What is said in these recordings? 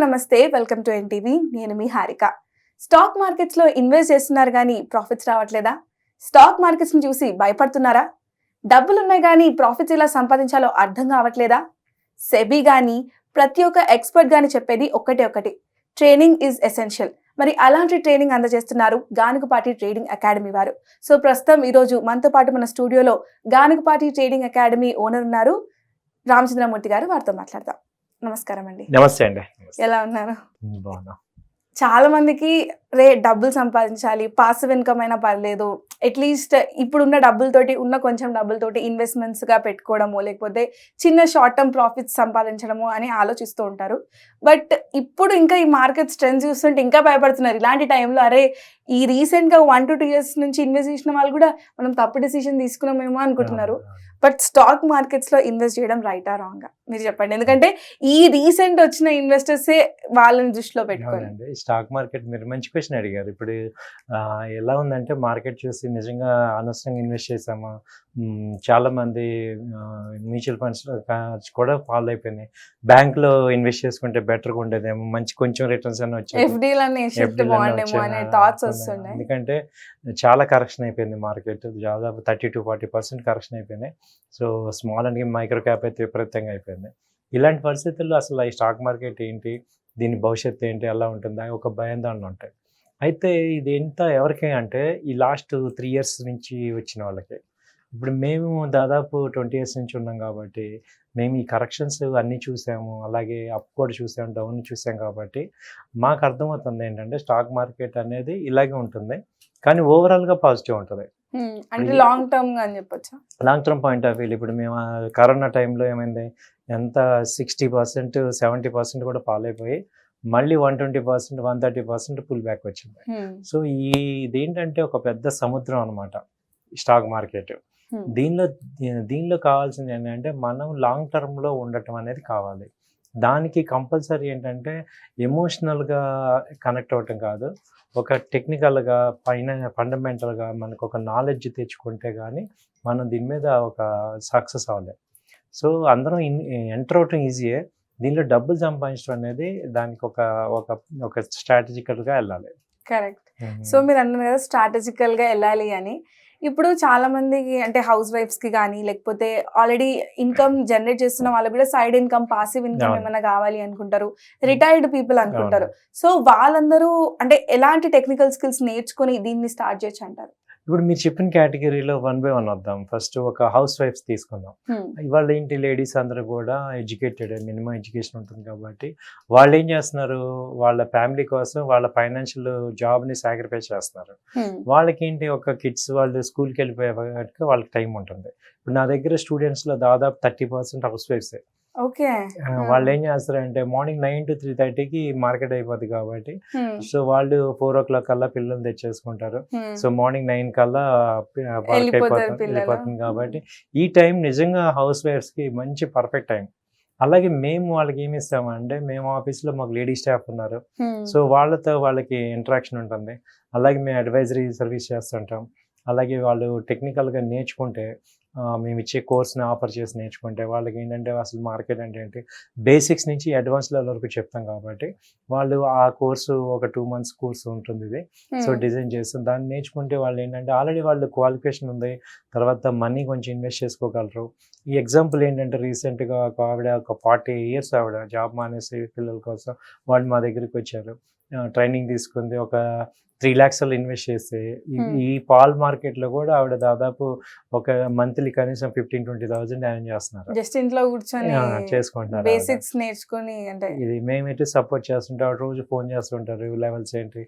నమస్తే. Welcome to NTV. నేను మీ Harika. Stock మార్కెట్స్‌లో ఇన్వెస్ట్ చేస్తున్నారు గానీ ప్రాఫిట్స్ రావట్లేదా? స్టాక్ మార్కెట్స్‌ని చూసి భయపడుతున్నారా? డబ్బులున్నాయి గానీ ప్రాఫిట్స్ ఎలా సంపాదించాలో అర్థం కావట్లేదా? సెబీ గానీ ప్రతి ఒక్క ఎక్స్‌పర్ట్ గానీ చెప్పేది ఒకటి. Training is essential. మరి అలాంటి ట్రైనింగ్ అందజేస్తున్నారు గానుగపాటి ట్రేడింగ్ అకాడమీ వారు. సో ప్రస్తుతం ఈరోజు మనతో పాటు మన స్టూడియోలో గానుగపాటి ట్రేడింగ్ అకాడమీ ఓనర్ ఉన్నారు రామచంద్రమూర్తి గారు. వారితో మాట్లాడదాం. నమస్కారం అండి. నమస్తే అండి. ఎలా ఉన్నారు? బాగున్నా. చాలా మందికి డబ్బులు సంపాదించాలి, పాసివ్ ఇన్కమ్ అయినా పర్లేదు, అట్లీస్ట్ ఇప్పుడున్న డబ్బులతోటి ఉన్న కొంచెం డబ్బులతోటి ఇన్వెస్ట్మెంట్స్గా పెట్టుకోవడము, లేకపోతే చిన్న షార్ట్ టర్మ్ ప్రాఫిట్స్ సంపాదించడము అని ఆలోచిస్తూ ఉంటారు. బట్ ఇప్పుడు ఇంకా ఈ మార్కెట్ ట్రెండ్స్ చూస్తుంటే ఇంకా భయపడుతున్నారు. ఇలాంటి టైంలో ఈ రీసెంట్గా 1 to 2 years నుంచి ఇన్వెస్ట్ చేసిన వాళ్ళు కూడా మనం తప్పు డిసిషన్ తీసుకున్నామేమో అనుకుంటున్నారు. బట్ స్టాక్ మార్కెట్స్లో ఇన్వెస్ట్ చేయడం రైటా రాంగా మీరు చెప్పండి. ఎందుకంటే ఈ రీసెంట్ వచ్చిన ఇన్వెస్టర్సే వాళ్ళని దృష్టిలో పెట్టుకోండి. స్టాక్ మార్కెట్ మీరు మంచి క్వశ్చన్ అడిగారు. ఇప్పుడు ఎలా ఉందంటే మార్కెట్ చూసి నిజంగా అనవసరంగా ఇన్వెస్ట్ చేసామా, చాలా మంది మ్యూచువల్ ఫండ్స్ కూడా ఫాలో అయిపోయినాయి. బ్యాంక్లో ఇన్వెస్ట్ చేసుకుంటే బెటర్గా ఉండేదేమో, మంచి కొంచెం రిటర్న్స్ అని వచ్చాయి. ఎందుకంటే చాలా కరెక్షన్ అయిపోయింది మార్కెట్, దాదాపు 30 to 40% కరెక్షన్ అయిపోయినాయి. So small and micro cap అయితే విపరీతంగా అయిపోయింది. ఇలాంటి పరిస్థితుల్లో అసలు ఈ స్టాక్ మార్కెట్ ఏంటి, దీని భవిష్యత్తు ఏంటి, ఎలా ఉంటుంది ఒక భయాందోళన ఉంటాయి. అయితే ఇది ఎంత ఎవరికి అంటే ఈ లాస్ట్ 3 years నుంచి వచ్చిన వాళ్ళకి. ఇప్పుడు మేము దాదాపు 20 years నుంచి ఉన్నాం కాబట్టి మేము ఈ కరెక్షన్స్ అన్నీ చూసాము, అలాగే అప్ కూడా చూసాము, డౌన్ చూసాం కాబట్టి మాకు అర్థమవుతుంది ఏంటంటే స్టాక్ మార్కెట్ అనేది ఇలాగే ఉంటుంది, కానీ ఓవరాల్గా పాజిటివ్ ఉంటుంది. అంటే లాంగ్ టర్మ్ అని చెప్పొచ్చు. Long term point of view ఇప్పుడు మేము కరోనా టైంలో ఏమైంది, ఎంత 60%, 70% కూడా ఫాలో అయిపోయి మళ్ళీ 120%, 130% పుల్ బ్యాక్ వచ్చింది. సో ఇదేంటంటే ఒక పెద్ద సముద్రం అనమాట స్టాక్ మార్కెట్. దీనిలో కావాల్సింది ఏంటంటే మనం లాంగ్ టర్మ్లో ఉండటం అనేది కావాలి. దానికి కంపల్సరీ ఏంటంటే ఎమోషనల్గా కనెక్ట్ అవ్వటం కాదు, ఒక టెక్నికల్గా ఫండమెంటల్గా మనకు ఒక నాలెడ్జ్ తెచ్చుకుంటే కానీ మనం దీని మీద ఒక సక్సెస్ అవ్వలేం. సో అందరం ఎంటర్ అవటం ఈజీయే, దీనిలో డబ్బులు సంపాదించడం అనేది దానికి ఒక స్ట్రాటజికల్గా వెళ్ళాలి. కరెక్ట్. సో మీరు అన్నారు కదా స్ట్రాటజికల్గా వెళ్ళాలి అని. ఇప్పుడు చాలా మందికి అంటే హౌస్ వైఫ్స్కి కానీ లేకపోతే ఆల్రెడీ ఇన్కమ్ జనరేట్ చేస్తున్న వాళ్ళకి కూడా సైడ్ ఇన్కమ్, పాసివ్ ఇన్కమ్ ఏమైనా కావాలి అనుకుంటారు, రిటైర్డ్ పీపుల్ అనుకుంటారు. సో వాళ్ళందరూ అంటే ఎలాంటి టెక్నికల్ స్కిల్స్ నేర్చుకొని దీన్ని స్టార్ట్ చేయొచ్చు అంటారు? ఇప్పుడు మీరు చెప్పిన కేటగిరీలో 1 by 1 వద్దాం. ఫస్ట్ ఒక హౌస్ వైఫ్స్ తీసుకుందాం. ఇవాళ ఏంటి, లేడీస్ అందరూ కూడా ఎడ్యుకేటెడ్, మినిమం ఎడ్యుకేషన్ ఉంటుంది కాబట్టి వాళ్ళు ఏం చేస్తున్నారు, వాళ్ళ ఫ్యామిలీ కోసం వాళ్ళ ఫైనాన్షియల్ జాబ్ని సాక్రిఫైస్ చేస్తున్నారు. వాళ్ళకి ఏంటి, ఒక కిడ్స్ వాళ్ళు స్కూల్కి వెళ్ళిపోయేవాటికి వాళ్ళకి టైం ఉంటుంది. ఇప్పుడు నా దగ్గర స్టూడెంట్స్లో దాదాపు 30% హౌస్ వైఫ్సే. ఓకే. వాళ్ళు ఏం చేస్తారంటే మార్నింగ్ 9 to 3:30కి మార్కెట్ అయిపోద్ది కాబట్టి సో వాళ్ళు 4 o'clock కల్లా పిల్లల్ని తెచ్చేసుకుంటారు. సో మార్నింగ్ 9 కల్లా వెళ్ళిపోతుంది కాబట్టి ఈ టైం నిజంగా హౌస్ వైఫ్స్కి మంచి పర్ఫెక్ట్ టైం. అలాగే మేము వాళ్ళకి ఏమి ఇస్తామంటే, మేము ఆఫీస్లో మాకు లేడీ స్టాఫ్ ఉన్నారు, సో వాళ్ళకి ఇంటరాక్షన్ ఉంటుంది. అలాగే మేము అడ్వైజరీ సర్వీస్ చేస్తుంటాం. అలాగే వాళ్ళు టెక్నికల్గా నేర్చుకుంటే, మేము ఇచ్చే కోర్స్ని ఆఫర్ చేసి నేర్చుకుంటే వాళ్ళకి ఏంటంటే అసలు మార్కెట్ అంటే ఏంటి, బేసిక్స్ నుంచి అడ్వాన్స్ లెవెల్ వరకు చెప్తాం కాబట్టి వాళ్ళు ఆ కోర్సు ఒక 2 months కోర్సు ఉంటుంది ఇది. సో డిజైన్ చేస్తాం, దాన్ని నేర్చుకుంటే వాళ్ళు ఏంటంటే ఆల్రెడీ వాళ్ళు క్వాలిఫికేషన్ ఉంది, తర్వాత మనీ కొంచెం ఇన్వెస్ట్ చేసుకోగలరు. ఈ ఎగ్జాంపుల్ ఏంటంటే రీసెంట్గా ఒక ఆవిడ, ఒక 40 years ఆవిడ జాబ్ మానేసి పిల్లల కోసం వాళ్ళు మా దగ్గరికి వచ్చారు. ట్రైనింగ్ తీసుకుంది, ఒక 3 lakhs ఇన్వెస్ట్ చేస్తే ఈ పాల్ మార్కెట్లో కూడా ఆవిడ దాదాపు ఒక మంత్లీ కనీసం 15-20,000 ఎర్న్ చేస్తున్నారు. జస్ట్ ఇంట్లో కూర్చొని చేసుకుంటున్నారు, బేసిక్స్ నేర్చుకొని. అంటే ఇది మేమైతే సపోర్ట్ చేస్తుంటే ఆవిడ రోజు ఫోన్ చేస్తుంటారు, లెవెల్స్ ఏంటి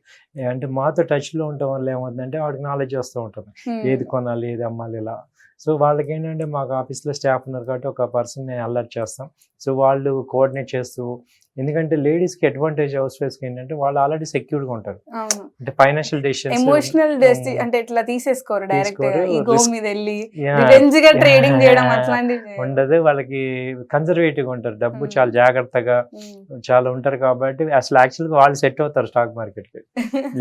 అంటే మాతో టచ్లో ఉండటం వల్ల ఏమవుతుందంటే ఆవిడకి నాలెడ్జ్ వస్తూ ఉంటుంది, ఏది కొనాలి, ఏది అమ్మాలి, ఇలా. సో వాళ్ళకి ఏంటంటే మాకు ఆఫీస్లో స్టాఫ్ ఉన్నారు కాబట్టి ఒక పర్సన్ని అలర్ట్ చేస్తాం. సో వాళ్ళు కోఆర్డినేట్ చేస్తూ, ఎందుకంటే లేడీస్కి అడ్వాంటేజ్ హౌస్ వైఫ్స్కి ఏంటంటే వాళ్ళు ఆల్రెడీ సెక్యూర్డ్గా ఉంటారు. అంటే ఫైనాన్షియల్ డెసిషన్స్, ఎమోషనల్ అంటే ఇట్లా తీసేసుకోరు, డైరెక్ట్ ఈగో మీద వెళ్ళి రివెంజ్ గా ట్రేడింగ్ చేయడం అట్లాంటివి ఉండదు. వాళ్ళకి కన్జర్వేటివ్గా ఉంటారు, డబ్బు చాలా జాగ్రత్తగా చాలా ఉంటారు కాబట్టి అసలు యాక్చువల్గా వాళ్ళు సెట్ అవుతారు స్టాక్ మార్కెట్కి.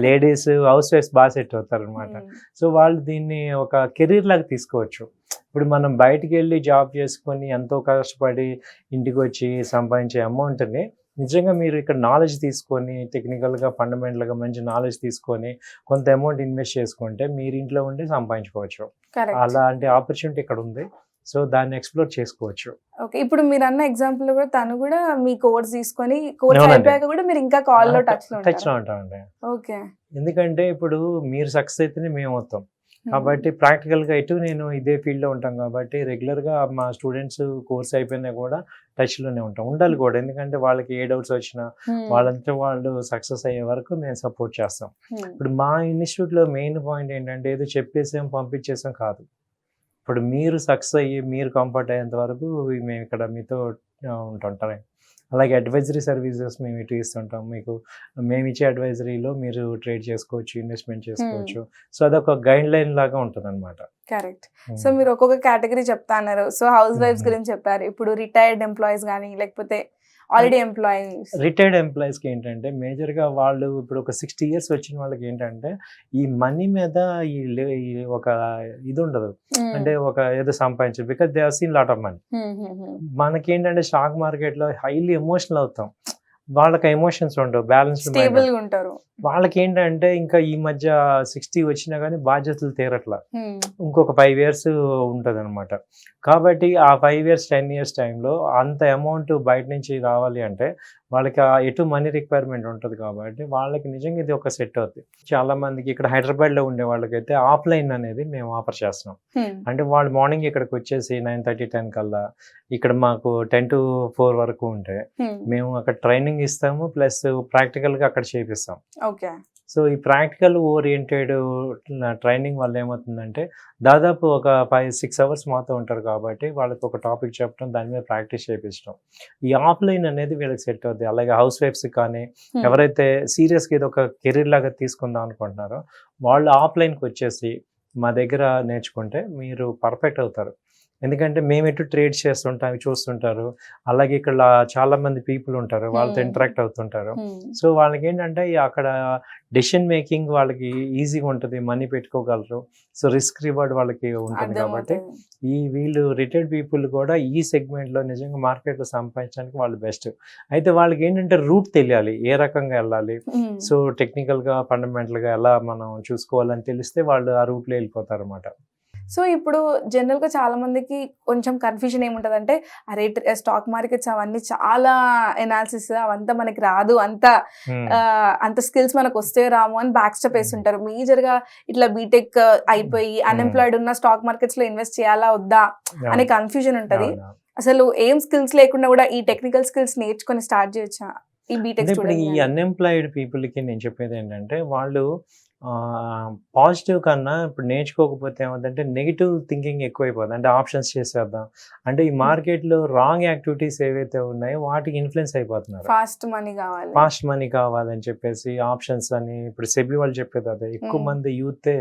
లేడీస్ హౌస్ వైఫ్స్ బాగా సెట్ అవుతారు అనమాట. సో వాళ్ళు దీన్ని ఒక కెరీర్ లాగా తీసుకోవచ్చు. ఇప్పుడు మనం బయటికి వెళ్ళి జాబ్ చేసుకొని ఎంతో కష్టపడి ఇంటికి వచ్చి సంపాదించే అమౌంట్ని నిజంగా మీరు ఇక్కడ నాలెడ్జ్ తీసుకొని టెక్నికల్గా ఫండమెంటల్గా మంచి నాలెడ్జ్ తీసుకొని కొంత అమౌంట్ ఇన్వెస్ట్ చేసుకుంటే మీరు ఇంట్లో ఉండి సంపాదించుకోవచ్చు. కరెక్ట్. అలాంటి ఆపర్చునిటీ ఇక్కడ ఉంది. సో దాన్ని ఎక్స్ప్లోర్ చేసుకోవచ్చు. ఓకే. ఇప్పుడు మీరు అన్న ఎగ్జాంపుల్ కూడా తను కూడా మీ కోర్స్ తీసుకొని కోర్స్ అవునండి. అయిపోయాక కూడా మీరు ఇంకా కాల్లో టచ్ లో టచ్లో ఉంటారా? ఉంటామండి. ఓకే. ఎందుకంటే ఇప్పుడు మీరు సక్సెస్ అయితేనే మేము అవుతాం కాబట్టి ప్రాక్టికల్గా ఇటు నేను ఇదే ఫీల్డ్లో ఉంటాం కాబట్టి రెగ్యులర్గా మా స్టూడెంట్స్ కోర్స్ అయిపోయినా కూడా టచ్లోనే ఉంటాం, ఉండాలి కూడా. ఎందుకంటే వాళ్ళకి ఏ డౌట్స్ వచ్చినా వాళ్ళంతా వాళ్ళు సక్సెస్ అయ్యే వరకు మేము సపోర్ట్ చేస్తాం. ఇప్పుడు మా ఇన్స్టిట్యూట్లో మెయిన్ పాయింట్ ఏంటంటే ఏదో చెప్పేసాం పంపించేసాం కాదు. ఇప్పుడు మీరు సక్సెస్ అయ్యి మీరు కంఫర్ట్ అయ్యేంత వరకు మేము ఇక్కడ మీతో ఉంటుంటాం. అలాగే అడ్వైజరీ సర్వీసెస్ మేము ఇటు ఇస్తుంటాం. మీకు మేము ఇచ్చే అడ్వైజరీలో మీరు ట్రేడ్ చేసుకోవచ్చు, ఇన్వెస్ట్మెంట్ చేసుకోవచ్చు. సో అదొక గైడ్ లైన్ లాగా ఉంటుంది అనమాట. కరెక్ట్. సో మీరు ఒక్కొక్క కేటగిరీ చెప్తా అన్నారు. సో హౌస్ వైఫ్స్ గురించి చెప్పారు. ఇప్పుడు రిటైర్డ్ ఎంప్లాయీస్ కానీ లేకపోతే ఆల్రెడీ ఎంప్లాయీస్. రిటైర్డ్ ఎంప్లాయీస్కి ఏంటంటే మేజర్గా వాళ్ళు ఇప్పుడు ఒక 60 years వచ్చిన వాళ్ళకి ఏంటంటే ఈ మనీ మీద ఈ ఒక ఇది ఉండదు. అంటే ఒక ఏదో సంపాదించదు, because they have seen lot of money. మనకేంటంటే స్టాక్ మార్కెట్లో హైలీ ఎమోషనల్ అవుతాం, వాళ్ళకి ఎమోషన్స్ ఉండవు, బ్యాలెన్స్ స్టేబుల్ గా ఉంటారు. వాళ్ళకి ఏంటంటే ఇంకా ఈ మధ్య 60 వచ్చినా కానీ బాధ్యతలు తీరట్లా, ఇంకొక 5 years ఉంటుంది అనమాట. కాబట్టి ఆ 5 years 10 years టైంలో అంత అమౌంట్ బయట నుంచి రావాలి అంటే వాళ్ళకి ఎటు మనీ రిక్వైర్మెంట్ ఉంటుంది. కాబట్టి వాళ్ళకి నిజంగా ఇది ఒక సెట్ అవుతుంది. చాలా మందికి ఇక్కడ హైదరాబాద్లో ఉండే వాళ్ళకైతే ఆఫ్లైన్ అనేది మేము ఆఫర్ చేస్తున్నాం. అంటే వాళ్ళు మార్నింగ్ ఇక్కడికి వచ్చేసి 9:30 10 కల్లా ఇక్కడ మాకు 10 to 4 వరకు ఉంటే మేము అక్కడ ట్రైనింగ్ ఇస్తాము, ప్లస్ ప్రాక్టికల్గా అక్కడ చేపిస్తాం. ఓకే. సో ఈ ప్రాక్టికల్ ఓరియంటెడ్ ట్రైనింగ్ వల్ల ఏమవుతుందంటే దాదాపు ఒక 5-6 hours మాతో ఉంటారు. కాబట్టి వాళ్ళకి ఒక టాపిక్ చెప్పడం, దాని మీద ప్రాక్టీస్ చేయించడం, ఈ ఆఫ్లైన్ అనేది వీళ్ళకి సెట్ అవుతుంది. అలాగే హౌస్ వైఫ్స్ కానీ ఎవరైతే సీరియస్గా ఇది ఒక కెరీర్ లాగా తీసుకుందాం అనుకుంటున్నారో వాళ్ళు ఆఫ్లైన్కి వచ్చేసి మా దగ్గర నేర్చుకుంటే మీరు పర్ఫెక్ట్ అవుతారు. ఎందుకంటే మేము ఎటు ట్రేడ్స్ చేస్తుంటాం, చూస్తుంటారు. అలాగే ఇక్కడ చాలా మంది పీపుల్ ఉంటారు, వాళ్ళతో ఇంటరాక్ట్ అవుతుంటారు. సో వాళ్ళకి ఏంటంటే అక్కడ డెసిషన్ మేకింగ్ వాళ్ళకి ఈజీగా ఉంటుంది, మనీ పెట్టుకోగలరు. సో రిస్క్ రివార్డ్ వాళ్ళకి ఉంటుంది. కాబట్టి వీళ్ళు రిటైర్డ్ పీపుల్ కూడా ఈ సెగ్మెంట్లో నిజంగా మార్కెట్లో సంపాదించడానికి వాళ్ళు బెస్ట్. అయితే వాళ్ళకి ఏంటంటే రూట్ తెలియాలి, ఏ రకంగా వెళ్ళాలి. సో టెక్నికల్గా ఫండమెంటల్గా ఎలా మనం చూసుకోవాలని తెలిస్తే వాళ్ళు ఆ రూట్లో వెళ్ళిపోతారు అన్నమాట. సో ఇప్పుడు జనరల్గా చాలా మందికి కొంచెం కన్ఫ్యూజన్ ఏముంటుందంటే అరే స్టాక్ మార్కెట్స్ అవన్నీ చాలా ఎనాలిసిస్ అవంతా మనకి రాదు, అంత స్కిల్స్ మనకు వస్తే రాము అని బ్యాక్ స్టెప్ వేస్తుంటారు. మేజర్గా ఇట్లా బీటెక్ అయిపోయి అన్ఎంప్లాయిడ్ ఉన్న స్టాక్ మార్కెట్స్ లో ఇన్వెస్ట్ చేయాలా వద్దా అనే కన్ఫ్యూజన్ ఉంటుంది. అసలు ఏం స్కిల్స్ లేకుండా కూడా ఈ టెక్నికల్ స్కిల్స్ నేర్చుకొని స్టార్ట్ చేయొచ్చా ఈ బీటెక్ స్టూడెంట్? ఈ అన్ఎంప్లాయిడ్ పీపుల్కి నేను చెప్పేది ఏంటంటే వాళ్ళు పాజిటివ్ కన్నా ఇప్పుడు నేర్చుకోకపోతే ఏమవుతుందంటే నెగిటివ్ థింకింగ్ ఎక్కువైపోతుంది. అంటే ఆప్షన్స్ చేసేద్దాం అంటే ఈ మార్కెట్లో రాంగ్ యాక్టివిటీస్ ఏవైతే ఉన్నాయో వాటికి ఇన్ఫ్లుయెన్స్ అయిపోతున్నారు. ఫాస్ట్ మనీ కావాలని చెప్పేసి ఆప్షన్స్ అని ఇప్పుడు సెబీ వాళ్ళు చెప్పేది అదే. ఎక్కువ మంది యూత్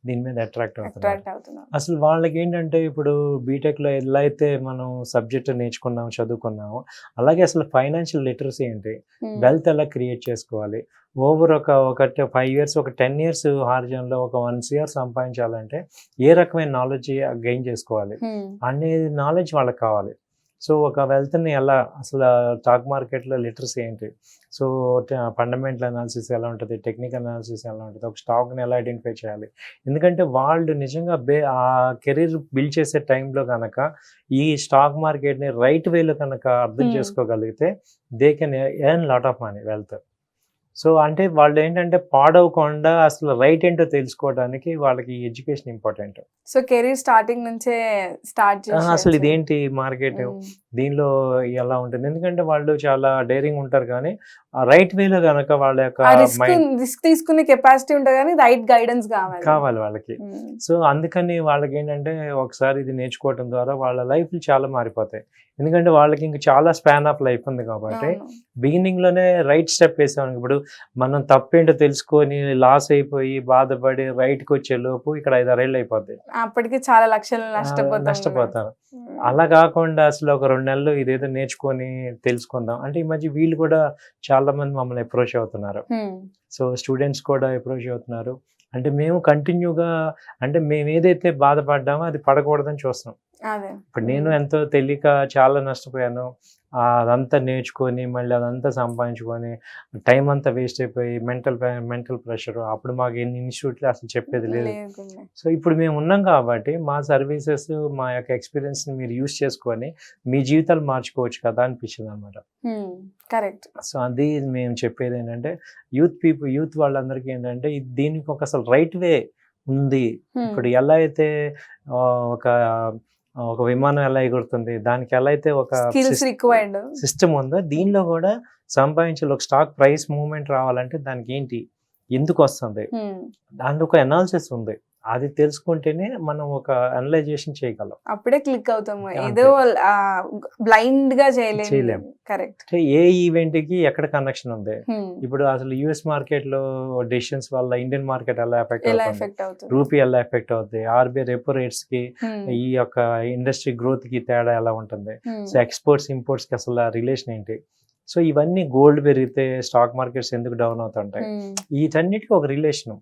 దీని మీద అట్రాక్ట్ అవుతున్నారు. అసలు వాళ్ళకి ఏంటంటే ఇప్పుడు బీటెక్లో ఎలా అయితే మనం సబ్జెక్ట్ నేర్చుకున్నాము, చదువుకున్నాము, అలాగే అసలు ఫైనాన్షియల్ లిటరసీ ఏంటి, వెల్త్ ఎలా క్రియేట్ చేసుకోవాలి, ఓవర్ ఒక 5 years ఒక 10 years హార్జన్లో ఒక 1 year సంపాదించాలంటే ఏ రకమైన నాలెడ్జ్ గెయిన్ చేసుకోవాలి అనేది నాలెడ్జ్ వాళ్ళకి కావాలి. సో ఒక వెల్త్ని ఎలా అసలు స్టాక్ మార్కెట్లో లిటరసీ ఏంటి, సో ఫండమెంటల్ అనాలిసిస్ ఎలా ఉంటుంది, టెక్నికల్ అనాలిసిస్ ఎలా ఉంటుంది, ఒక స్టాక్ని ఎలా ఐడెంటిఫై చేయాలి. ఎందుకంటే వాళ్ళు నిజంగా ఆ కెరీర్ బిల్డ్ చేసే టైంలో కనుక ఈ స్టాక్ మార్కెట్ని రైట్ వేలో కనుక అర్థం చేసుకోగలిగితే they can earn lot of money, wealth. So అంటే వాళ్ళు ఏంటంటే పాడవకుండా అసలు రైట్ ఏంటో తెలుసుకోవడానికి వాళ్ళకి education important. So career starting నుంచే స్టార్ట్ చేసి అసలు ఇదేంటి మార్కెట్, దీనిలో ఎలా ఉంటుంది. ఎందుకంటే వాళ్ళు చాలా డేరింగ్ ఉంటారు కానీ రైట్ వేలో కనుక వాళ్ళ యొక్క రిస్క్ తీసుకునే కెపాసిటీ ఉంటుంది కానీ రైట్ గైడెన్స్ కావాలి వాళ్ళకి. సో అందుకని వాళ్ళకి ఏంటంటే ఒకసారి ఇది నేర్చుకోవడం ద్వారా వాళ్ళ లైఫ్ చాలా మారిపోతాయి. ఎందుకంటే వాళ్ళకి ఇంకా చాలా స్పాన్ ఆఫ్ లైఫ్ ఉంది. కాబట్టి బిగినింగ్ లోనే రైట్ స్టెప్ వేసాం. ఇప్పుడు మనం తప్పేంటో తెలుసుకొని లాస్ అయిపోయి బాధపడి రైట్కి వచ్చే లోపు ఇక్కడ 5-6 ఏళ్ళు అయిపోతాయి, అప్పటికి చాలా లక్షలు నష్టపోతారు. అలా కాకుండా అసలు ఒక 2 నెలలు ఇదేదో నేర్చుకొని తెలుసుకుందాం అంటే ఈ మధ్య వీళ్ళు కూడా చాలా మంది మమ్మల్ని అప్రోచ్ అవుతున్నారు. సో స్టూడెంట్స్ కూడా అప్రోచ్ అవుతున్నారు. అంటే మేము కంటిన్యూగా అంటే మేము ఏదైతే బాధపడ్డామో అది పడకూడదని చూస్తున్నాం. అదే. ఇప్పుడు నేను ఎంతో తెలియక చాలా నష్టపోయాను. అదంతా నేర్చుకొని మళ్ళీ అదంతా సంపాదించుకొని టైం అంతా వేస్ట్ అయిపోయి మెంటల్ ప్రెషర్. అప్పుడు మాకు ఎన్ని ఇన్‌స్టిట్యూట్‌లు అసలు చెప్పేది లేదు. లేకుండే. సో ఇప్పుడు మేము ఉన్నాం కాబట్టి మా సర్వీసెస్, మా యొక్క ఎక్స్‌పీరియన్స్‌ని మీరు యూజ్ చేసుకొని మీ జీవితాలు మార్చుకోవచ్చు కదా అనిపించిందనమాట. కరెక్ట్. సో అది మేము చెప్పేదేంటంటే యూత్ వాళ్ళందరికీ ఏంటంటే దీనికి ఒక అసలు రైట్ వే ఉంది. ఇప్పుడు ఎలా అయితే ఒక విమానం ఎలా ఎగురుతుంది, దానికి ఎలా అయితే ఒక స్కిల్స్ రిక్వైర్డ్. సిస్టమ్ ఉందో దీనిలో కూడా సంపాదించాలి. ఒక స్టాక్ ప్రైస్ మూవ్‌మెంట్ రావాలంటే దానికి ఏంటి? ఎందుకు వస్తుంది? దానికి ఒక అనాలిసిస్ ఉంది. అది తెలుసుకుంటేనే మనం ఒక అనలైజేషన్ చేయగలం. అప్పుడే క్లిక్ అవుతాము. అంతే. ఏదో బ్లైండ్ గా చేయలేము. చేయలేం. కరెక్ట్. అంటే ఏ ఈవెంట్‌కి ఎక్కడ కనెక్షన్ ఉంది? ఇప్పుడు అసలు యూఎస్ మార్కెట్‌లో డెసిషన్స్ వల్ల ఇండియన్ మార్కెట్ ఎలా ఎఫెక్ట్ ఎలా అవుతుంది? ఎఫెక్ట్ అవుతుంది? రూపీ ఎలా ఎఫెక్ట్ అవుద్ది? ఆర్‌బీఐ రెపో రేట్స్‌కి ఈ యొక్క ఇండస్ట్రీ గ్రోత్‌కి తేడా ఎలా ఉంటుంది? సో ఎక్స్‌పోర్ట్స్, ఇంపోర్ట్స్‌కి అసలు ఆ రిలేషన్ ఏంటి? సో ఇవన్నీ గోల్డ్ పెరిగితే స్టాక్ మార్కెట్స్ ఎందుకు డౌన్ అవుతుంటాయి? వీటన్నిటికి ఒక relation.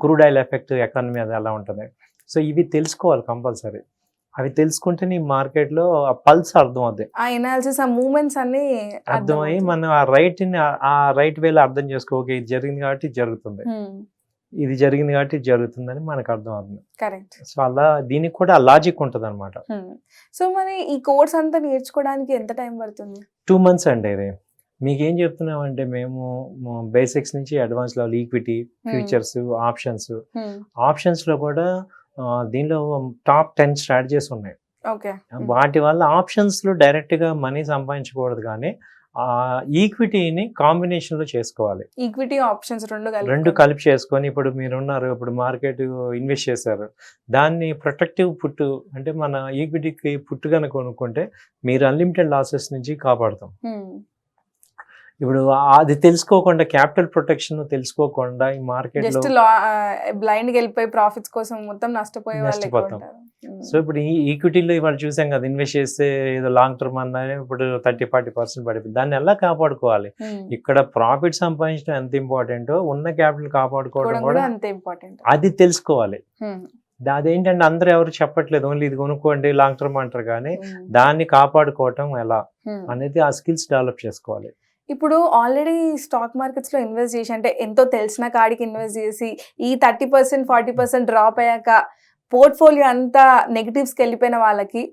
Crude oil effect economy మీద ఎలా ఉంటుంది? సో ఇవి తెలుసుకోవాలి కంపల్సరీ. అవి తెలుసుకుంటే నీ మార్కెట్లో ఆ పల్స్ అర్థం అవుద్ది. ఆ ఎనాలిసిస్, ఆ మూమెంట్స్ అన్ని అర్థమయ్యి మనం ఆ రైట్ వేలో అర్థం చేసుకో. ఓకే, ఇది జరిగింది కాబట్టి ఇది జరుగుతుంది. ఇది జరిగింది కాబట్టి ఇది జరుగుతుందని మనకు అర్థం అవుతుంది. కరెక్ట్. సో అలా దీనికి కూడా లాజిక్ ఉంటుంది అనమాట. సో మరి ఈ కోర్స్ అంతా నేర్చుకోవడానికి ఎంత టైం పడుతుంది? 2 months అండి ఇది. మీకేం చెప్తున్నామంటే మేము బేసిక్స్ నుంచి అడ్వాన్స్ లెవెల్ ఈక్విటీ, ఫ్యూచర్స్, ఆప్షన్స్లో కూడా దీనిలో టాప్ 10 స్ట్రాటజీస్ ఉన్నాయి. ఓకే. వాటి వల్ల ఆప్షన్స్లో డైరెక్ట్గా మనీ సంపాదించకూడదు, కానీ ఈక్విటీని కాంబినేషన్లో చేసుకోవాలి. ఈక్విటీ ఆప్షన్స్ రెండు కలిపి చేసుకొని ఇప్పుడు మీరున్నారు, ఇప్పుడు మార్కెట్ ఇన్వెస్ట్ చేశారు, దాన్ని ప్రొటెక్టివ్ పుట్టు అంటే మన ఈక్విటీకి పుట్టు కనుక కొనుక్కుంటే మీరు అన్లిమిటెడ్ లాసెస్ నుంచి కాపాడుతాం. ఇప్పుడు అది తెలుసుకోకుండా, క్యాపిటల్ ప్రొటెక్షన్ తెలుసుకోకుండా ఈ మార్కెట్ జస్ట్ బ్లైండ్ వెళ్ళిపోయి ప్రాఫిట్స్ కోసం మొత్తం నష్టపోయే వాళ్ళు ఎక్కువ నష్టపోతాం. ఉంటారు. సో ఇప్పుడు ఈ ఈక్విటీలో ఇవాళ చూసాం కదా, ఇన్వెస్ట్ చేస్తే ఏదో లాంగ్ టర్మ్ అన్నా ఇప్పుడు 30-40% పడిపోయింది. దాన్ని ఎలా కాపాడుకోవాలి? ఇక్కడ ప్రాఫిట్ సంపాదించడం ఎంత ఇంపార్టెంటో ఉన్న క్యాపిటల్ కాపాడుకోవడం కూడా అంతే ఇంపార్టెంట్. అది తెలుసుకోవాలి. అదేంటంటే అందరూ ఎవరు చెప్పట్లేదు, ఓన్లీ ఇది కొనుక్కోండి లాంగ్ టర్మ్ అంటారు, కానీ దాన్ని కాపాడుకోవటం ఎలా అనేది ఆ స్కిల్స్ డెవలప్ చేసుకోవాలి. ఇప్పుడు ఆల్రెడీ స్టాక్ మార్కెట్స్ లో ఇన్వెస్ట్ చేసి, అంటే ఎంతో తెలిసిన కాడికి ఇన్వెస్ట్ చేసి ఈ 30%, 40% డ్రాప్ అయ్యాక పోర్ట్ఫోలియో అంతా నెగిటివ్స్కి వెళ్ళిపోయిన వాళ్ళకి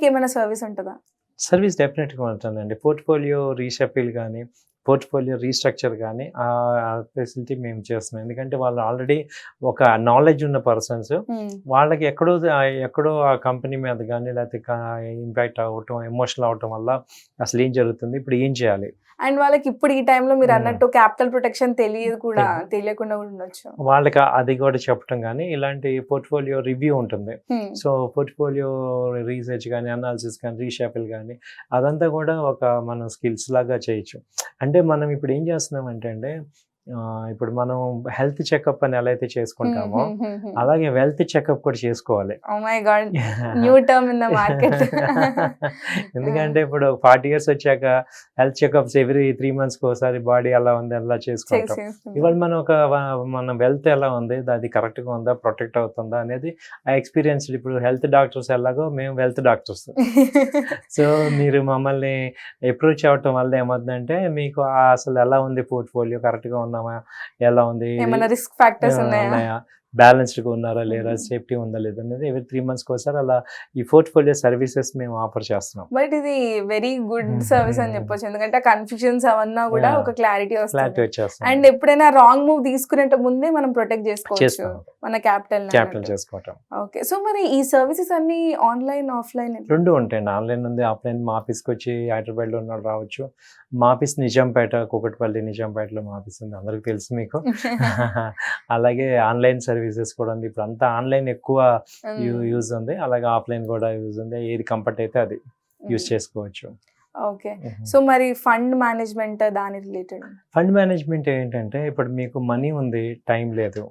ఏమైనా సర్వీస్ ఉంటుందా? సర్వీస్ డెఫినెట్గా ఉంటుందండి. పోర్ట్ఫోలియో రీషఫిల్ కానీ, పోర్ట్ఫోలియో రీస్ట్రక్చర్ కానీ ఆ ఫెసిలిటీ మేము చేస్తున్నాం. ఎందుకంటే వాళ్ళు ఆల్రెడీ ఒక నాలెడ్జ్ ఉన్న పర్సన్స్, వాళ్ళకి ఎక్కడో ఆ కంపెనీ మీద కానీ లేకపోతే ఇంపాక్ట్ అవ్వటం, ఎమోషనల్ అవటం వల్ల అసలు ఏం జరుగుతుంది, ఇప్పుడు ఏం చేయాలి, అండ్ వాళ్ళకి ఇప్పుడు ఈ టైంలో మీరు అన్నట్టు క్యాపిటల్ ప్రొటెక్షన్ తెలియకుండా కూడా ఉండొచ్చు. వాళ్ళకి అది కూడా చెప్పడం కానీ, ఇలాంటి పోర్ట్ఫోలియో రివ్యూ ఉంటుంది. సో పోర్ట్ఫోలియో రీసెర్చ్ కానీ, అనాలిసిస్ కానీ, రీషఫిల్ కానీ అదంతా కూడా ఒక మనం స్కిల్స్ లాగా చేయొచ్చు. అంటే మనం ఇప్పుడు ఏం చేస్తున్నామంటే అండి, ఇప్పుడు మనం హెల్త్ చెకప్ అని ఎలా అయితే చేసుకుంటామో అలాగే వెల్త్ చెకప్ కూడా చేసుకోవాలి. Oh my God, new term in the market. ఎందుకంటే ఇప్పుడు 40 years వచ్చాక హెల్త్ చెకప్స్ ఎవ్రీ 3 months ఒకసారి బాడీ ఎలా ఉంది అలా చేసుకుంటాం. ఇవాళ మన వెల్త్ ఎలా ఉంది, అది కరెక్ట్గా ఉందా, ప్రొటెక్ట్ అవుతుందా అనేది ఆ ఎక్స్పీరియన్స్. ఇప్పుడు హెల్త్ డాక్టర్స్ ఎలాగో మేము వెల్త్ డాక్టర్స్. సో మీరు మమ్మల్ని అప్రోచ్ అవ్వటం వల్ల ఏమవుతుందంటే మీకు అసలు ఎలా ఉంది పోర్ట్ఫోలియో, కరెక్ట్గా ఉన్నామా, ఎలా ఉంది, ఏమైనా రిస్క్ ఫ్యాక్టర్స్ ఉన్నాయా, బ్యాలెన్స్డ్గా ఉన్నారా లేదా, సేఫ్టీ ఉందా లేదా అనేది ఎవ్రీ 3 months ఒకసారి అలా ఈ పోర్ట్ఫోలియో సర్వీసెస్ మేము ఆఫర్ చేస్తున్నాం. బట్ ఇది వెరీ గుడ్ సర్వీస్ అని చెప్పొచ్చు. ఎందుకంటే కన్ఫ్యూజన్స్ అవన్నా కూడా ఒక క్లారిటీ వస్తుంది. అండ్ ఎప్పుడైనా రాంగ్ మూవ్ తీసుకునే ముందే మనం ప్రొటెక్ట్ చేసుకోవచ్చు మన క్యాపిటల్ చేసుకోవటం. ఓకే. సో మరి ఈ సర్వీసెస్ అన్ని ఆన్లైన్, ఆఫ్లైన్ రెండు ఉంటాయండి. ఆన్లైన్ ఉంది, ఆఫ్లైన్. మా ఆఫీస్కి వచ్చి హైదరాబాద్లో ఉన్నాడు రావచ్చు. మా ఆఫీస్ నిజాంపేట, కూకట్పల్లి నిజాంపేటలో మా ఆఫీస్ ఉంది, అందరికి తెలుసు మీకు. అలాగే ఆన్లైన్ సర్వీసెస్ కూడా ఉంది. ఇప్పుడు అంతా ఆన్లైన్ ఎక్కువ యూజ్ ఉంది, అలాగే ఆఫ్లైన్ కూడా యూజ్ ఉంది. ఏది కంఫర్ట్ అయితే అది యూజ్ చేసుకోవచ్చు. ఓకే. సో మరి ఫండ్ మేనేజ్మెంట్, దాని రిలేటెడ్ ఫండ్ మేనేజ్మెంట్ ఏంటంటే, ఇప్పుడు మీకు మనీ ఉంది, టైం లేదు.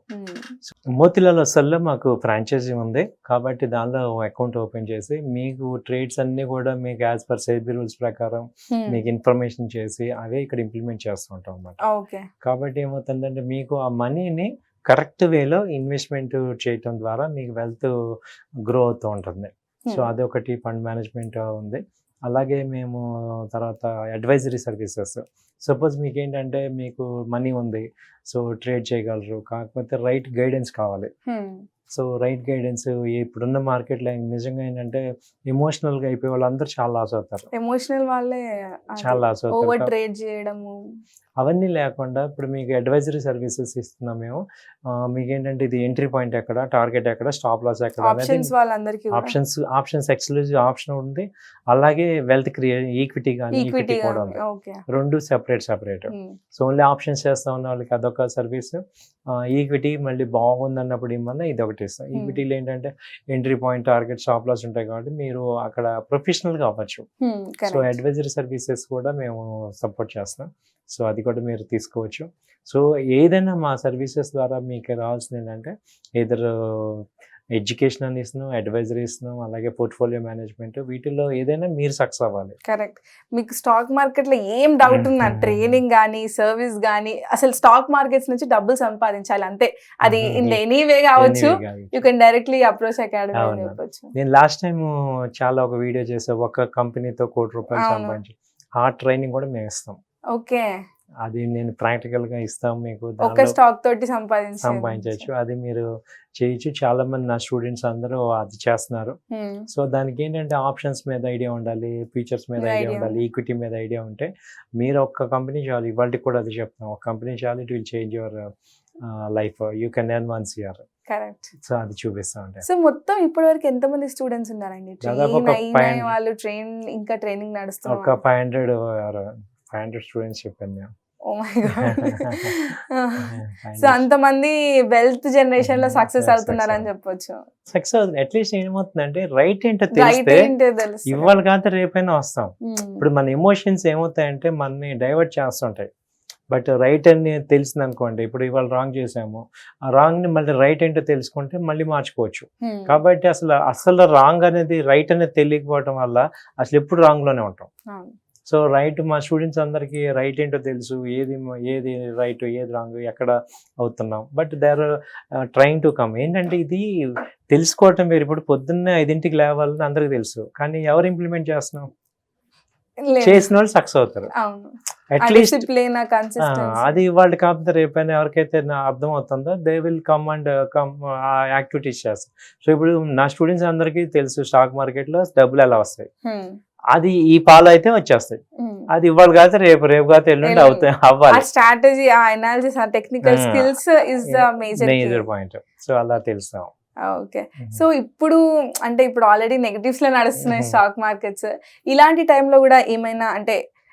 మోతిలాల్ ఒస్వాల్లో మాకు ఫ్రాంచైజీ ఉంది కాబట్టి దానిలో అకౌంట్ ఓపెన్ చేసి మీకు ట్రేడ్స్ అన్ని కూడా మీకు యాజ్ పర్ సెబీ రూల్స్ ప్రకారం మీకు ఇన్ఫర్మేషన్ చేసి అవే ఇక్కడ ఇంప్లిమెంట్ చేస్తూ ఉంటాం అన్నమాట. ఓకే. కాబట్టి ఏమవుతుందంటే మీకు ఆ మనీని కరెక్ట్ వేలో ఇన్వెస్ట్మెంట్ చేయటం ద్వారా మీకు వెల్త్ గ్రో అవుతూ ఉంటుంది. సో అదొకటి ఫండ్ మేనేజ్మెంట్ ఉంది. అలాగే మేము తర్వాత అడ్వైజరీ సర్వీసెస్. సపోజ్ మీకేంటంటే మీకు మనీ ఉంది, సో ట్రేడ్ చేయగలరు, కాకపోతే రైట్ గైడెన్స్ కావాలి. సో రైట్ గైడెన్స్ ఇప్పుడున్న మార్కెట్లో నిజంగా ఏంటంటే ఎమోషనల్గా అయిపోయే వాళ్ళందరూ చాలా లాస్ అవుతారు. ఎమోషనల్ వాళ్ళే చాలా లాస్ ఓవర్ అవుతారు. ట్రేడ్ చేయడము అవన్నీ లేకుండా ఇప్పుడు మీకు అడ్వైజరీ సర్వీసెస్ ఇస్తున్నాం మేము. మీకు ఏంటంటే ఇది ఎంట్రీ పాయింట్ ఎక్కడ, టార్గెట్ ఎక్కడ, స్టాప్ లాస్ ఎక్కడ అనేది ఆప్షన్స్ వాళ్ళందరికీ ఆప్షన్స్ ఎక్స్క్లూజివ్ ఆప్షన్ ఉంది. అలాగే వెల్త్ ఈక్విటీ కానీ ఈక్విటీ కూడా ఉంది. ఓకే. రెండు సెపరేట్. సో ఓన్లీ ఆప్షన్స్ చేస్తా ఉన్న వాళ్ళకి అదొక సర్వీస్. ఈక్విటీ మళ్ళీ బాగుంది అన్నప్పుడు ఏమన్నా ఇది ఒకటి ఇస్తాం. ఈక్విటీలో ఏంటంటే entry point, target, stop loss ఉంటాయి కాబట్టి మీరు అక్కడ ప్రొఫెషనల్గా అవ్వచ్చు. సో అడ్వైజరీ సర్వీసెస్ కూడా మేము సపోర్ట్ చేస్తాం. సో అది కూడా మీరు తీసుకోవచ్చు. సో ఏదైనా మా సర్వీసెస్ ద్వారా మీకు రావాల్సింది ఏంటంటే ఏదర్ ఎడ్యుకేషన్ అని ఇస్తున్నాం, అడ్వైజరీ ఇస్తున్నాం, అలాగే పోర్ట్ఫోలియో మేనేజ్మెంట్, వీటిల్లో ఏదైనా మీరు సక్సెస్ అవ్వాలి. కరెక్ట్. మీకు స్టాక్ మార్కెట్ లో ఏం డౌట్ ఉన్నా, ట్రైనింగ్ కానీ సర్వీస్ కానీ, అసలు స్టాక్ మార్కెట్స్ నుంచి డబ్బులు సంపాదించాలి అంతే. అది ఇన్ ఎనీ వే కావచ్చు, you can directly approach academy అని చెప్పొచ్చు. నేను లాస్ట్ టైం చాలా ఒక వీడియో చేసా, ఒక కంపెనీతో ₹1,00,00,000 సంపాదించి. ఆ ట్రైనింగ్ కూడా మేము ఇస్తాం. ఓకే. అది నేను ప్రాక్టికల్ గా ఇస్తాం మీకు. ఒక స్టాక్ తోటి సంపాదించవచ్చు. అది మీరు చేయొచ్చు. చాలా మంది నా స్టూడెంట్స్ అందరూ అది చేస్తున్నారు. సో దానికి ఏంటంటే ఆప్షన్స్ మీద ఐడియా ఉండాలి, ఫీచర్స్ మీద ఐడియా ఉండాలి, ఈక్విటీ మీద ఐడియా ఉంటే మీరు ఒక్క కంపెనీ చాలు. ఇవాళకి కూడా అది చెప్తున్నాం, ఒక కంపెనీ చాలు, it will change your life. You can earn once year. Correct. So అది చూపిస్తా ఉంటాయి. సో మొత్తం ఇప్పటి వరకు ఎంత మంది స్టూడెంట్స్ ఉన్నారండి? వాళ్ళు ఇంకా ట్రైనింగ్ నడుస్తున్నారు. ఒక 500 స్టూడెంట్స్ చెప్పాను మేము. Oh my God. సో అంతమంది వెల్త్ జనరేషన్ లో సక్సెస్ అవుతున్నారు అని చెప్పొచ్చు. సక్సెస్ అవుతుంది. అట్లీస్ట్ ఏమవుతుందంటే రైట్ ఏంటో తెలిస్తే ఇవాళ కాదు రేపైనా వస్తాం. ఇప్పుడు మన ఎమోషన్స్ ఏమవుతాయంటే మనని డైవర్ట్ చేస్తుంటాయి. బట్ రైట్ అని తెలిసింది అనుకోండి, ఇప్పుడు ఇవాళ రాంగ్ చేసాము, ఆ రాంగ్ ని మళ్ళీ రైట్ ఏంటో తెలుసుకుంటే మళ్ళీ మార్చుకోవచ్చు. కాబట్టి అసలు రాంగ్ అనేది రైట్ అనేది తెలియకపోవడం వల్ల అసలు ఎప్పుడు రాంగ్ లోనే ఉంటాం. సో రైట్, మా స్టూడెంట్స్ అందరికీ రైట్ ఏంటో తెలుసు, ఏది రైట్, ఏది రాంగ్, ఎక్కడ అవుతున్నాం. But they are trying to come. ఏంటంటే ఇది తెలుసుకోవటం వేరు. ఇప్పుడు పొద్దున్నే 5ంటికి లేవాలని అందరికి తెలుసు, కానీ ఎవరు ఇంప్లిమెంట్ చేస్తున్నాం? చేసిన వాళ్ళు సక్సెస్ అవుతారు. అట్లీస్ట్ అది వాళ్ళు కాకపోతే రేపైనా ఎవరికైతే అర్థం అవుతుందో దే విల్ కమ్ ఆ యాక్టివిటీస్ చేస్తారు. సో ఇప్పుడు నా స్టూడెంట్స్ అందరికీ తెలుసు స్టాక్ మార్కెట్ లో డబ్బులు ఎలా వస్తాయి. అది ఈ పాలు అయితే వచ్చేస్తాయి. అది ఇవాళ కాదు రేపు కాదు ఎల్లుండి అవ్వాలి. Strategy, analysis, technical skills is the major point. So అలా తెలుస్తాం. ఓకే. సో ఇప్పుడు ఆల్రెడీ నెగటివ్స్ లో నడుస్తున్నాయి స్టాక్ మార్కెట్స్. ఇలాంటి టైంలో కూడా ఏమైనా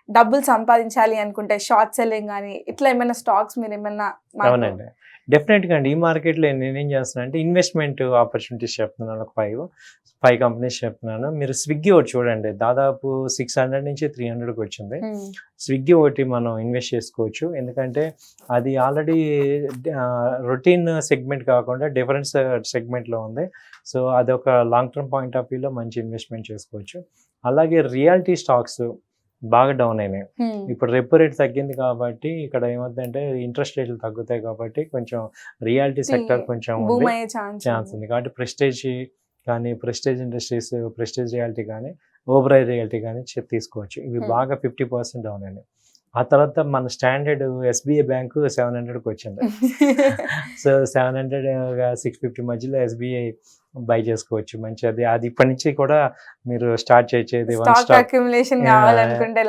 డబ్బులు సంపాదించాలి అనుకుంటే షార్ట్ సెల్లింగ్ కానీ ఇట్లా ఏమైనా స్టాక్స్ మీరు ఏమైనా? అవునండి, డెఫినెట్గా అండి. ఈ మార్కెట్లో నేనేం చేస్తున్నాను అంటే ఇన్వెస్ట్మెంట్ ఆపర్చునిటీస్ చెప్తున్నాను. ఒక 5 కంపెనీస్ చెప్తున్నాను. మీరు స్విగ్గీ ఒకటి చూడండి, దాదాపు 600 నుంచి 300కి వచ్చింది. స్విగ్గీ ఒకటి మనం ఇన్వెస్ట్ చేసుకోవచ్చు. ఎందుకంటే అది ఆల్రెడీ రొటీన్ సెగ్మెంట్ కాకుండా డిఫరెంట్ సెగ్మెంట్లో ఉంది. సో అది ఒక లాంగ్ టర్మ్ పాయింట్ ఆఫ్ వ్యూలో మంచి ఇన్వెస్ట్మెంట్ చేసుకోవచ్చు. అలాగే రియాలిటీ స్టాక్స్ బాగా డౌన్ అయినాయి. ఇప్పుడు రెపో రేట్ తగ్గింది కాబట్టి ఇక్కడ ఏమవుతుందంటే ఇంట్రెస్ట్ రేట్లు తగ్గుతాయి కాబట్టి కొంచెం రియాలిటీ సెక్టర్ కొంచెం ఛాన్స్ ఉంది. కాబట్టి ప్రెస్టేజ్ కానీ, ప్రెస్టేజ్ ఇండస్ట్రీస్, ప్రెస్టేజ్ రియాలిటీ కానీ, ఓబరాయ్ రియాలిటీ కానీ తీసుకోవచ్చు. ఇవి బాగా 50% డౌన్ అయినాయి. ఆ తర్వాత మన స్టాండర్డ్ SBI బ్యాంకు 700కి వచ్చింది. సో 700 650 మధ్యలో SBI బై చేసుకోవచ్చు. మంచిది. అది ఇప్పటి నుంచి కూడా మీరు స్టార్ట్ చేసేది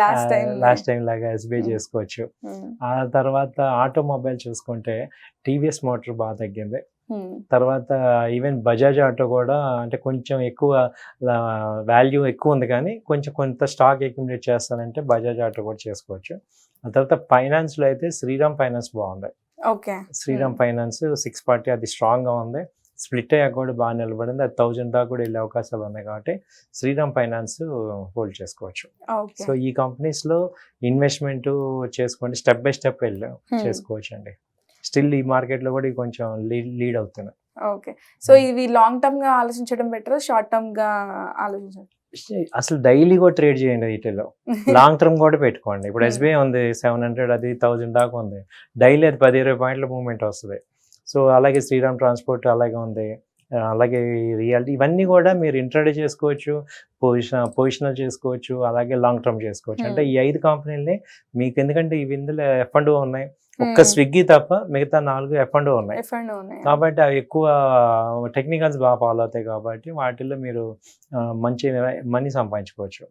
లాస్ట్ టైం లాగా SBI చేసుకోవచ్చు. ఆ తర్వాత ఆటోమొబైల్ చూసుకుంటే TVS మోటార్ బాగా తగ్గింది. తర్వాత ఈవెన్ బజాజ్ ఆటో కూడా కొంచెం ఎక్కువ వాల్యూ ఎక్కువ ఉంది, కానీ కొంత స్టాక్ అక్యుములేట్ చేస్తానంటే బజాజ్ ఆటో కూడా చేసుకోవచ్చు. ఆ తర్వాత ఫైనాన్స్ లో అయితే శ్రీరామ్ ఫైనాన్స్ బాగుంది. శ్రీరామ్ ఫైనాన్స్ 640 అది స్ట్రాంగ్ గా ఉంది. స్ప్లిట్ అయ్యాక కూడా బాగా నిలబడింది. అది 1000 దాకా కూడా వెళ్ళే అవకాశాలు ఉన్నాయి కాబట్టి శ్రీరామ్ ఫైనాన్స్ హోల్డ్ చేసుకోవచ్చు. సో ఈ కంపెనీస్ లో ఇన్వెస్ట్మెంట్ చేసుకోండి, స్టెప్ బై స్టెప్ చేసుకోవచ్చు అండి. స్టిల్ ఈ మార్కెట్ లో కూడా కొంచెం లీడ్ అవుతున్నాయి. ఓకే. సో ఇవి లాంగ్ టర్మ్ గా ఆలోచించడం బెటర్, షార్ట్ టర్మ్ గా ఆలోచించడం? అసలు డైలీ కూడా ట్రేడ్ చేయండి వీటిలో. లాంగ్ టర్మ్ కూడా పెట్టుకోండి. ఇప్పుడు SBI ఉంది 700, అది 1000 దాకా ఉంది. డైలీ అది 10-20 పాయింట్ల మూవ్మెంట్ వస్తుంది. సో అలాగే శ్రీరామ్ ట్రాన్స్పోర్ట్ అలాగే ఉంది. అలాగే రియాలిటీ ఇవన్నీ కూడా మీరు ఇంట్రడ్యూస్ చేసుకోవచ్చు, పొజిషనల్ చేసుకోవచ్చు, అలాగే లాంగ్ టర్మ్ చేసుకోవచ్చు. అంటే ఈ 5 కంపెనీలని మీకు, ఎందుకంటే ఇవి ఇందులో F&O ఉన్నాయి, ఒక్క స్విగ్గీ తప్ప మిగతా 4 F&O ఉన్నాయి. కాబట్టి అవి ఎక్కువ టెక్నికల్స్ బాగా ఫాలో అవుతాయి కాబట్టి వాటిల్లో మీరు మంచి మనీ సంపాదించుకోవచ్చు.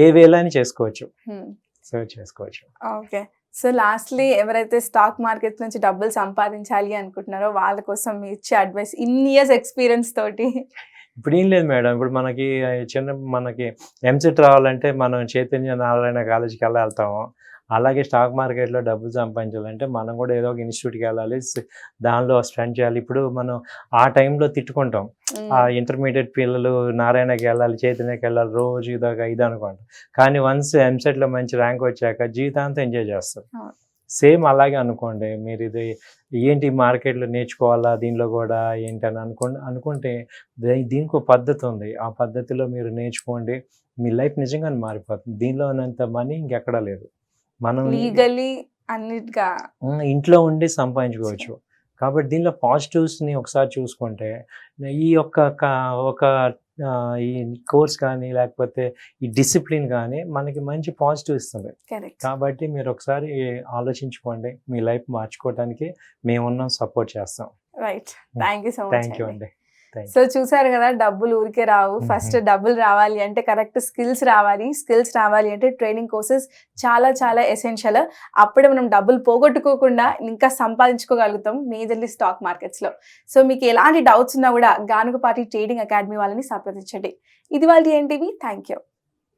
ఏ వేళ అని చేసుకోవచ్చు, సర్చ్ చేసుకోవచ్చు. ఓకే. సో లాస్ట్లీ ఎవరైతే స్టాక్ మార్కెట్ నుంచి డబ్బులు సంపాదించాలి అనుకుంటున్నారో వాళ్ళ కోసం మీ ఇచ్చే అడ్వైస్, ఇన్ని ఇయర్స్ ఎక్స్పీరియన్స్ తోటి? ఇప్పుడు ఏం లేదు మేడం, ఇప్పుడు మనకి ఎంసెట్ రావాలంటే మనం చైతన్య నారాయణ కాలేజీకి వెళ్తాము. అలాగే స్టాక్ మార్కెట్లో డబ్బులు సంపాదించాలంటే మనం కూడా ఏదో ఒక ఇన్స్టిట్యూట్కి వెళ్ళాలి, దానిలో స్పెండ్ చేయాలి. ఇప్పుడు మనం ఆ టైంలో తిట్టుకుంటాం, ఆ ఇంటర్మీడియట్ పిల్లలు నారాయణకి వెళ్ళాలి, చైతన్యకి వెళ్ళాలి, రోజు ఇది అనుకుంటాం. కానీ వన్స్ ఎంసెట్లో మంచి ర్యాంక్ వచ్చాక జీవితాంతం ఎంజాయ్ చేస్తారు. సేమ్ అలాగే అనుకోండి, మీరు ఇది ఏంటి మార్కెట్లో నేర్చుకోవాలా, దీనిలో కూడా ఏంటని అనుకుంటే దీనికి ఒక పద్ధతి ఉంది, ఆ పద్ధతిలో మీరు నేర్చుకోండి, మీ లైఫ్ నిజంగానే మారిపోతుంది. దీనిలో ఉన్నంత మనీ ఇంకెక్కడా లేదు. మనం లీగల్లీ అన్నిటిగా ఇంట్లో ఉండి సంపాదించుకోవచ్చు. కాబట్టి దీనిలో పాజిటివ్స్ని ఒకసారి చూసుకుంటే ఈ ఒక ఈ కోర్స్ కానీ లేకపోతే ఈ డిసిప్లిన్ కానీ మనకి మంచి పాజిటివ్ ఇస్తుంది. కాబట్టి మీరు ఒకసారి ఆలోచించుకోండి, మీ లైఫ్ మార్చుకోవడానికి మేమున్నాం, సపోర్ట్ చేస్తాం. Right, thank you so much. Thank you అండి. సో చూసారు కదా, డబ్బులు ఊరికే రావు. ఫస్ట్ డబ్బులు రావాలి అంటే కరెక్ట్ స్కిల్స్ రావాలి అంటే ట్రైనింగ్ కోర్సెస్ చాలా చాలా ఎసెన్షియల్. అప్పుడే మనం డబ్బులు పోగొట్టుకోకుండా ఇంకా సంపాదించుకోగలుగుతాం, మేజర్లీ స్టాక్ మార్కెట్స్లో. సో మీకు ఎలాంటి డౌట్స్ ఉన్నా కూడా గానుగపాటి ట్రేడింగ్ అకాడమీ వాళ్ళని సంప్రదించండి. ఇది వాళ్ళ ఏంటివి. Thank you.